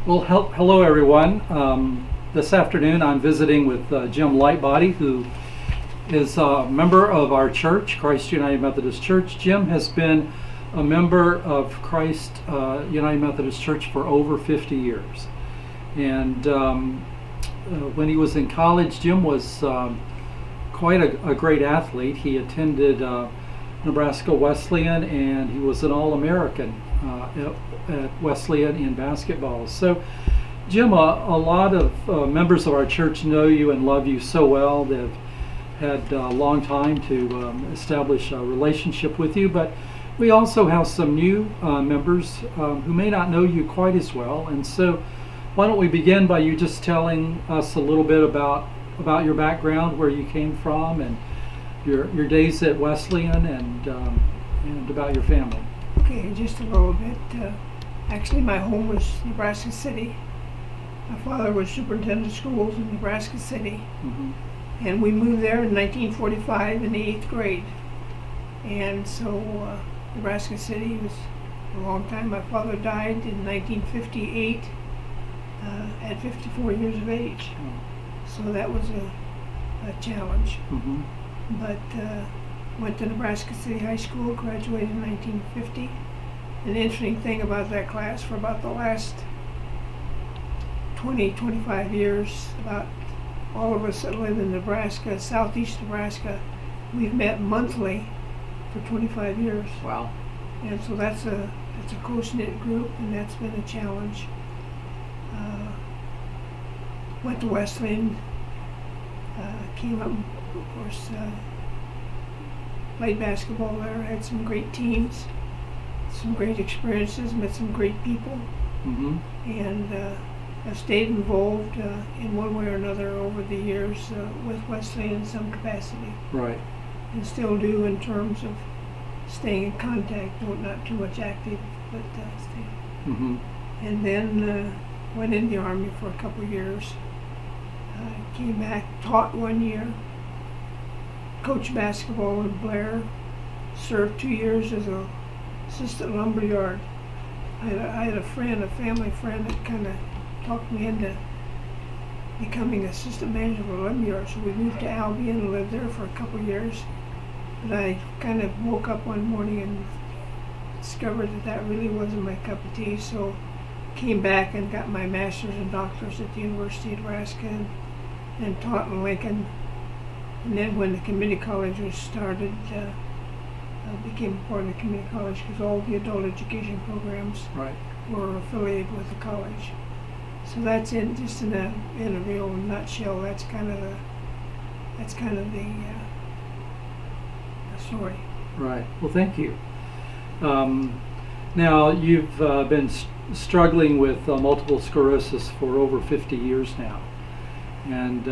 Well, hello everyone. This afternoon I'm visiting with Jim Lightbody, who is a member of our church, Christ United Methodist Church. Jim has been a member of Christ United Methodist Church for over 50 years. And when he was in college, Jim was quite a great athlete. He attended Nebraska Wesleyan, and he was an All-American at Wesleyan in basketball. So, Jim, a lot of members of our church know you and love you so well. They've had a long time to establish a relationship with you, but we also have some new members who may not know you quite as well. And so, why don't we begin by you just telling us a little bit about your background, where you came from, and your days at Wesleyan, and about your family. Okay, just a little bit. Actually, my home was Nebraska City. My father was superintendent of schools in Nebraska City, and we moved there in 1945 in the 8th grade. And so Nebraska City was a long time. My father died in 1958 at 54 years of age. So that was a challenge. But went to Nebraska City High School, graduated in 1950. An interesting thing about that class, for about the last 25 years, about all of us that live in Nebraska, southeast Nebraska, we've met monthly for 25 years. Wow. And so that's a close-knit group, and that's been a challenge. Went to Wesleyan, came up, of course, played basketball there, had some great teams, some great experiences, met some great people, and I've stayed involved in one way or another over the years with Wesleyan in some capacity. Right. And still do, in terms of staying in contact, not too much active, but staying. And then went in the Army for a couple of years. Came back, taught 1 year, coached basketball in Blair, served 2 years as an assistant lumberyard. I had a family friend that kind of talked me into becoming assistant manager of a lumberyard, so we moved to Albion and lived there for a couple of years. But I kind of woke up one morning and discovered that really wasn't my cup of tea, so came back and got my master's and doctorate at the University of Nebraska and taught in Lincoln. And then when the community college was started, I became a part of the community college because all the adult education programs were affiliated with the college. So that's just in a real nutshell. That's kind of the story. Right. Well, thank you. Now you've been struggling with multiple sclerosis for over 50 years now, and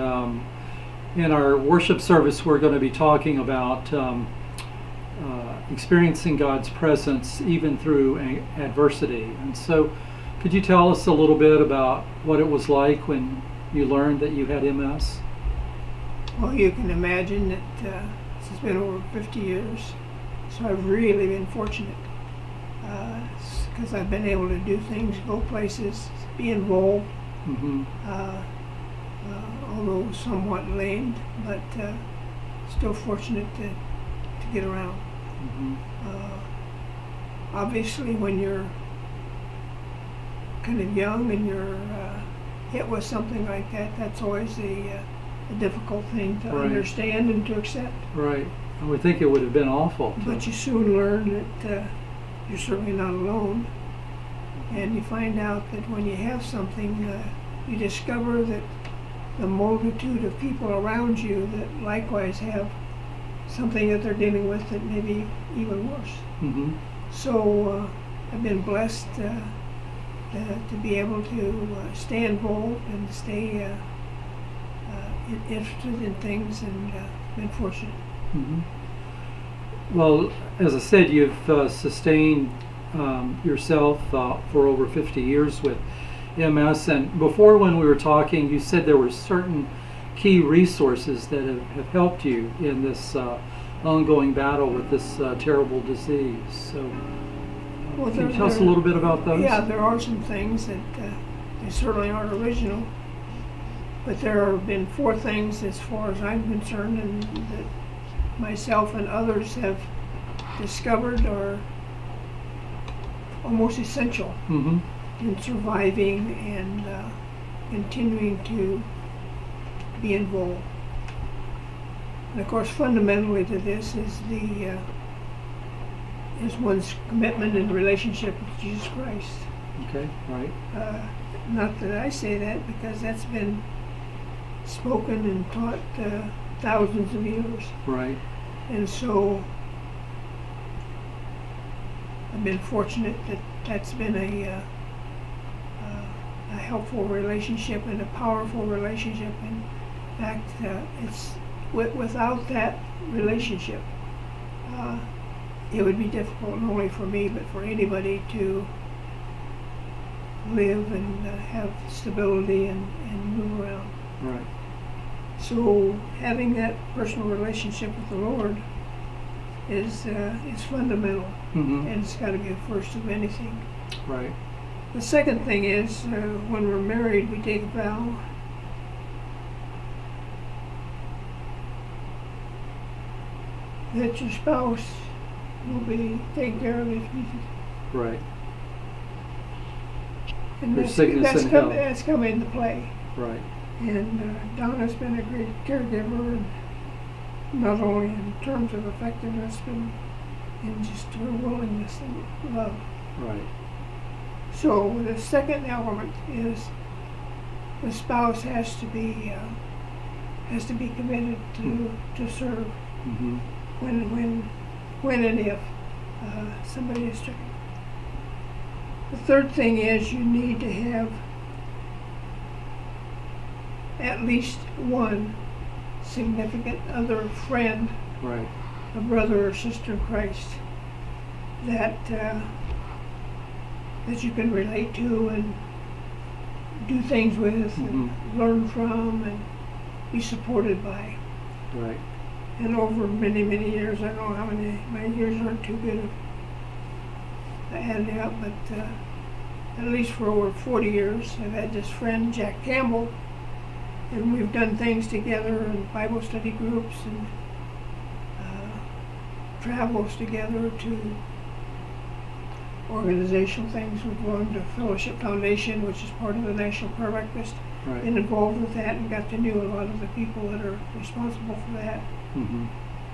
in our worship service, we're going to be talking about experiencing God's presence even through adversity. And so, could you tell us a little bit about what it was like when you learned that you had MS? Well, you can imagine that this has been over 50 years, so I've really been fortunate because I've been able to do things, go places, be involved. Although somewhat lamed, but still fortunate to get around. Obviously, when you're kind of young and you're hit with something like that, that's always a difficult thing to understand and to accept. Right. I would think it would have been awful. But you soon learn that you're certainly not alone, and you find out that when you have something, you discover that the multitude of people around you that likewise have something that they're dealing with that may be even worse. So I've been blessed to be able to stay involved and to stay interested in things, and been fortunate. Well, as I said, you've sustained yourself for over 50 years with MS, and before, when we were talking, you said there were certain key resources that have helped you in this ongoing battle with this terrible disease. So Well, can you tell us a little bit about those? Yeah, there are some things that They certainly aren't original. But there have been 4 things, as far as I'm concerned, and that myself and others have discovered are almost essential Mm-hmm. in surviving and continuing to be involved. And of course, fundamentally to this is is one's commitment and relationship with Jesus Christ. Okay, right. Not that I say that, because that's been spoken and taught thousands of years. Right. And so I've been fortunate that that's been a helpful relationship and a powerful relationship. In fact, it's without that relationship, it would be difficult not only for me but for anybody to live and have stability and move around. Right. So having that personal relationship with the Lord is fundamental, Mm-hmm. and it's got to be the first of anything. Right. The second thing is, when we're married, we take a vow that your spouse will be taken care of if needed. Right. And There's sickness and health. that's come into play. Right. And Donna's been a great caregiver, not only in terms of effectiveness, but in just her willingness and love. Right. So the second element is the spouse has to be committed to serve Mm-hmm. when and if somebody is stricken. The third thing is you need to have at least one significant other friend, Right. a brother or sister in Christ, that you can relate to and do things with and learn from and be supported by. Right. And over many, many years, I don't know how many, my years aren't too good of adding up, but at least for over 40 years, I've had this friend, Jack Campbell, and we've done things together in Bible study groups and travels together to organizational things. We've belonged to Fellowship Foundation, which is part of the National Prayer Breakfast, Right. been involved with that and got to know a lot of the people that are responsible for that. Mm-hmm.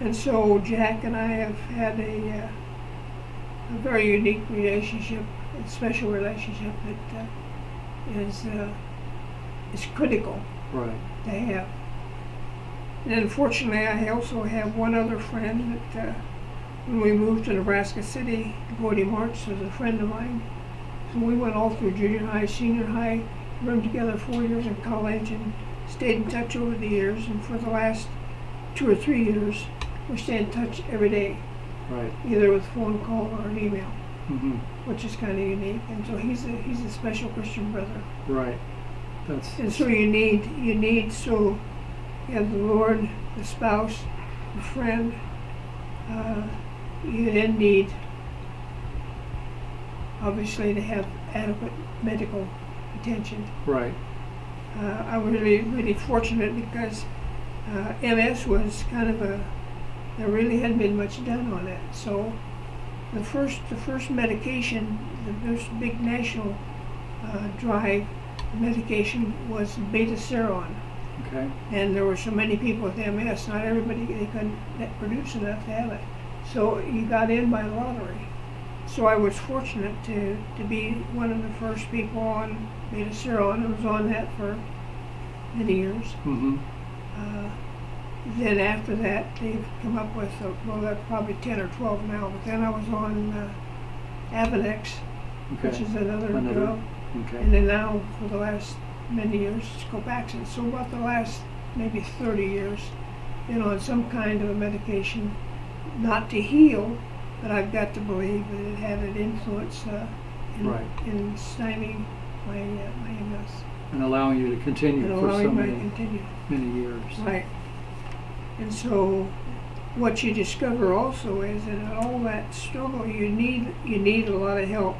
And so Jack and I have had a very unique relationship, a special relationship that is critical Right. to have. And unfortunately, I also have one other friend that when we moved to Nebraska City, Gordy March was a friend of mine. So we went all through junior high, senior high, roomed together 4 years in college, and stayed in touch over the years. And for the last 2 or 3 years, we stay in touch every day, Right. either with phone call or an email, Mm-hmm. which is kind of unique. And so he's a special Christian brother. Right. That's. And so you need so you have the Lord, the spouse, the friend. You then need, obviously, to have adequate medical attention. Right. I was really fortunate because MS was kind of there really hadn't been much done on it. So the first medication, the first big national drive medication was beta-seron. Okay. And there were so many people with MS, not everybody, they couldn't produce enough to have it. So you got in by lottery. So I was fortunate to be one of the first people on beta-seron. I was on that for many years. Mm-hmm. Then after that, they've come up with, well, that's probably 10 or 12 now, but then I was on Avonex, Okay. which is another drug. Okay. And then now, for the last many years, it's Copaxone. So about the last maybe 30 years, been on some kind of a medication, not to heal, but I've got to believe that it had an influence Right. in stymieing my MS. And allowing you to continue And for so allowing me to many, continue. many years. Right. And so what you discover also is that in all that struggle, you need a lot of help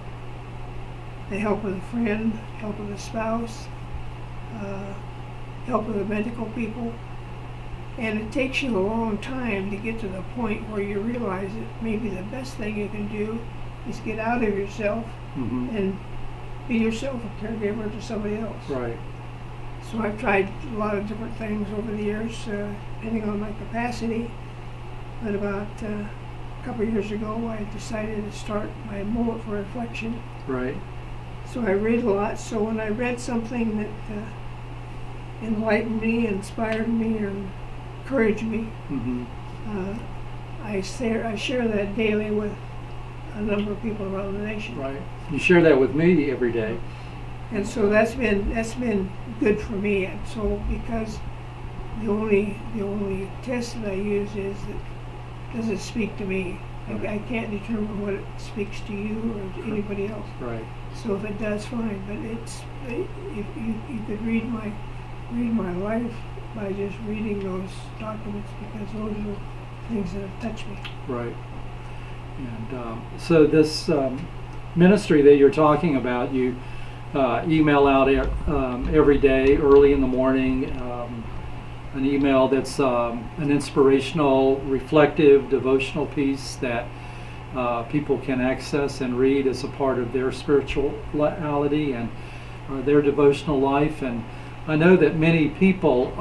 the help of a friend, help of a spouse, help of the medical people. And it takes you a long time to get to the point where you realize that maybe the best thing you can do is get out of yourself and be yourself a caregiver to somebody else. Right. So I've tried a lot of different things over the years, depending on my capacity. But about a couple of years ago, I decided to start my moment for reflection. Right. So I read a lot. So when I read something that enlightened me, inspired me, or encouraged me, I share that daily with a number of people around the nation. Right. You share that with me every day. And so that's been good for me. And so because the only test that I use is that does it speak to me? I can't determine what it speaks to you or to anybody else. Right. So if it does, fine. But if you could read my life by just reading those documents, because those are things that have touched me. Right. And so this ministry that you're talking about, you email out every day, early in the morning, an email that's an inspirational, reflective, devotional piece that people can access and read as a part of their spirituality and their devotional life. And I know that many people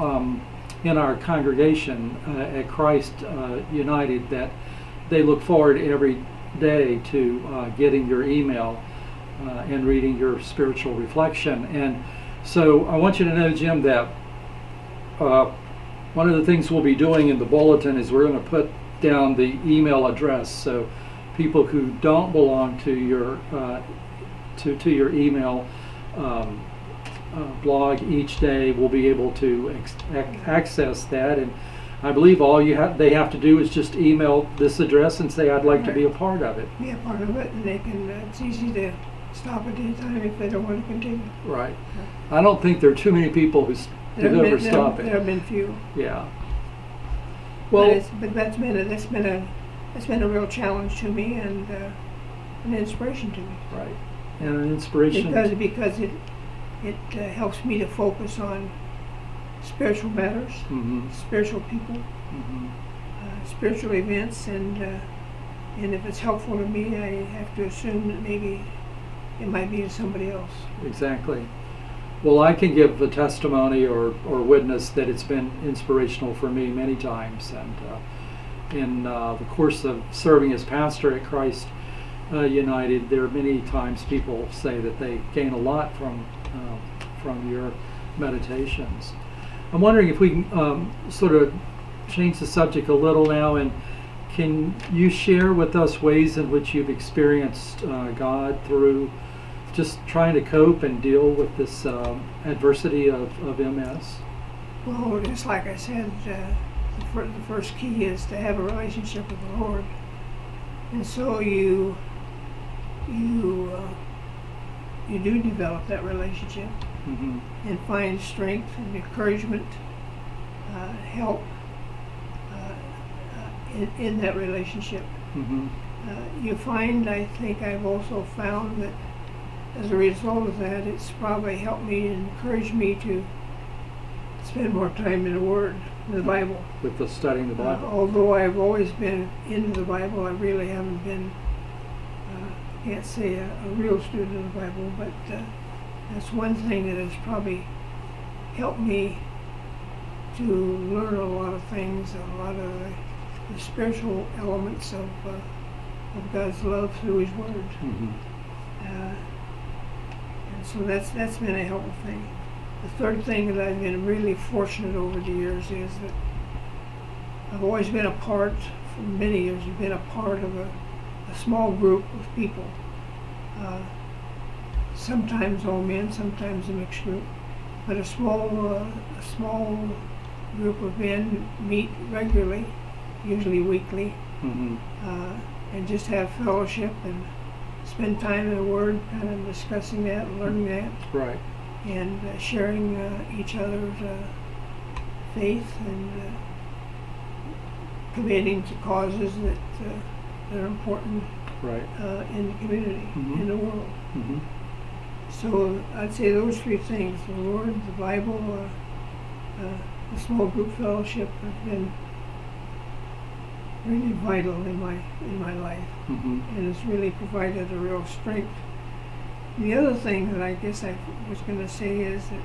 in our congregation at Christ United, that they look forward every day to getting your email and reading your spiritual reflection. And so I want you to know, Jim, that one of the things we'll be doing in the bulletin is we're going to put down the email address, so people who don't belong to your your email blog each day will be able to access that. And I believe all they have to do is just email this address and say, I'd like to be a part of it. Be a part of it, and they can. It's easy to stop at any time if they don't want to continue. Right. I don't think there are too many people who ever stop it. There have been few. Yeah. Well, but that's been a real challenge to me and an inspiration to me. Right. And an inspiration because it helps me to focus on spiritual matters, spiritual people, spiritual events, and if it's helpful to me, I have to assume that maybe it might be to somebody else. Exactly. Well, I can give a testimony or witness that it's been inspirational for me many times. And in the course of serving as pastor at Christ United, there are many times people say that they gain a lot from your meditations. I'm wondering if we can sort of change the subject a little now, and can you share with us ways in which you've experienced God through just trying to cope and deal with this adversity of MS? Well, just like I said, the first key is to have a relationship with the Lord, and so you do develop that relationship and find strength and encouragement, help in that relationship. You find, I think I've also found that as a result of that, it's probably helped me and encouraged me to spend more time in the Word, in the Bible. With the studying the Bible. Although I've always been into the Bible, I really haven't been, can't say a real student of the Bible, but that's one thing that has probably helped me to learn a lot of things, a lot of the spiritual elements of God's love through His Word. And so that's been a helpful thing. The third thing that I've been really fortunate over the years is that I've always been a part, for many years, I've been a part of a small group of people. Sometimes all men, sometimes a mixed group, but a small group of men meet regularly, usually weekly, and just have fellowship and spend time in the Word, kind of discussing that, learning that, right, and sharing each other's faith and committing to causes that are important, right, in the community, in the world. So I'd say those three things: the Lord, the Bible, the small group fellowship have been really vital in my life, and it's really provided a real strength. The other thing that I guess I was going to say is that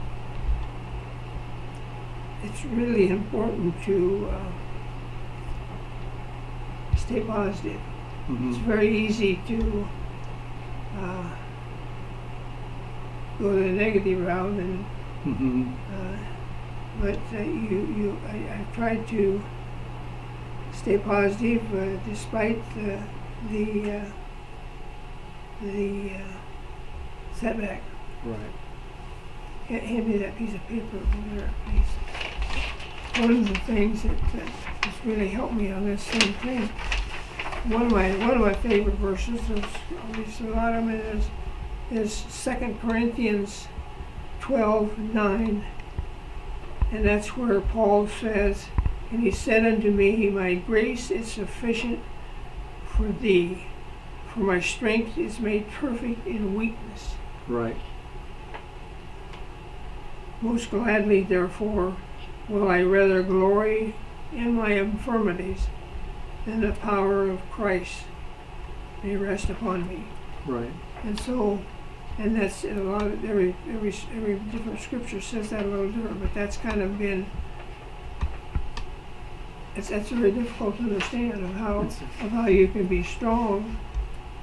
it's really important to stay positive. It's very easy to go the negative route, and but I've tried to stay positive despite the setback. Right. Hand me that piece of paper over there, please. One of the things that has really helped me on this same thing, one of my favorite verses, there's a lot of them, is 2 Corinthians 12:9, and that's where Paul says, "And he said unto me, my grace is sufficient for thee, for my strength is made perfect in weakness." Right. "Most gladly, therefore, will I rather glory in my infirmities, than the power of Christ may rest upon me." Right. And so, and that's a lot of every different scripture says that a little different, but that's kind of been, that's very difficult to understand of how you can be strong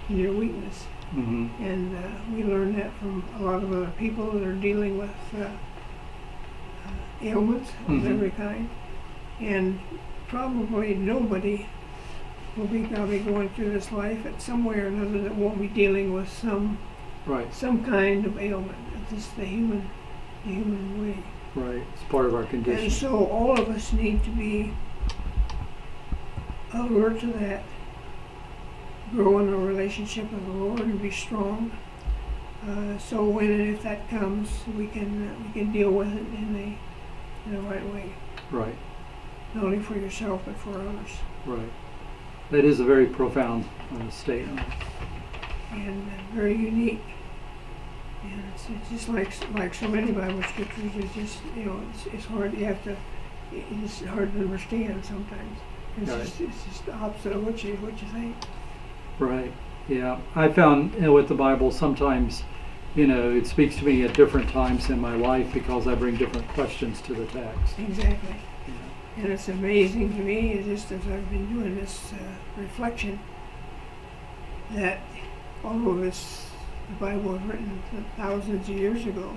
in your weakness. And we learn that from a lot of other people that are dealing with ailments of every kind, and probably nobody will be going through this life at some way or another that won't be dealing with some kind of ailment. It's just the human way. Right. It's part of our condition. And so all of us need to be alert to that, grow in a relationship with the Lord, and be strong. So when and if that comes, we can deal with it in the right way. Right. Not only for yourself but for others. Right. That is a very profound statement. And very unique. And it's just like so many Bible scriptures. It's just it's hard. It's hard to understand sometimes. It's just the opposite of what you think. Right. Yeah. I found with the Bible sometimes, it speaks to me at different times in my life because I bring different questions to the text. Exactly. Yeah. And it's amazing to me, just as I've been doing this reflection, that although the Bible was written thousands of years ago,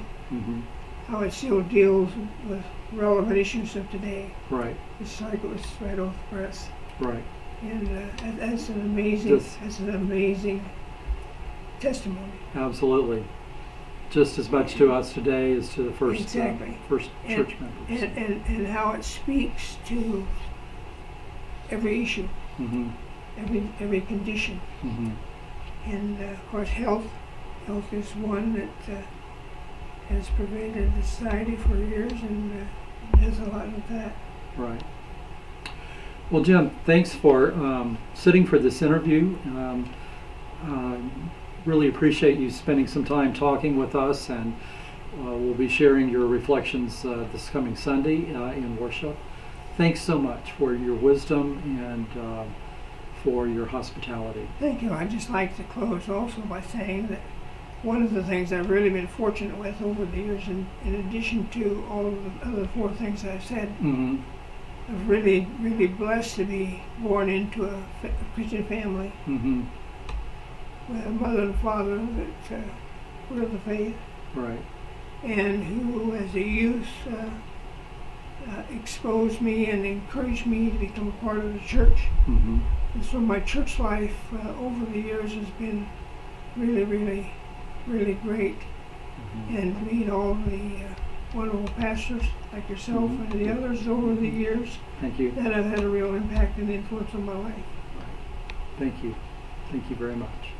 how it still deals with relevant issues of today. Right. It's like it was right off the press. Right. And that's an amazing testimony. Absolutely. Just as much to us today as to the first church members. And how it speaks to every issue, every condition. And of course, health is one that has pervaded the society for years, and does a lot with that. Right. Well, Jim, thanks for sitting for this interview. Really appreciate you spending some time talking with us, and we'll be sharing your reflections this coming Sunday in worship. Thanks so much for your wisdom and for your hospitality. Thank you. I'd just like to close also by saying that one of the things I've really been fortunate with over the years, in addition to all of the other four things I've said, I'm really, really blessed to be born into a Christian family with a mother and father that were of the faith. Right. And who, as a youth, exposed me and encouraged me to become a part of the church. And so my church life over the years has been really, really, really great. And to meet all the wonderful pastors like yourself and the others over the years. Thank you. That have had a real impact and influence on my life. Thank you. Thank you very much.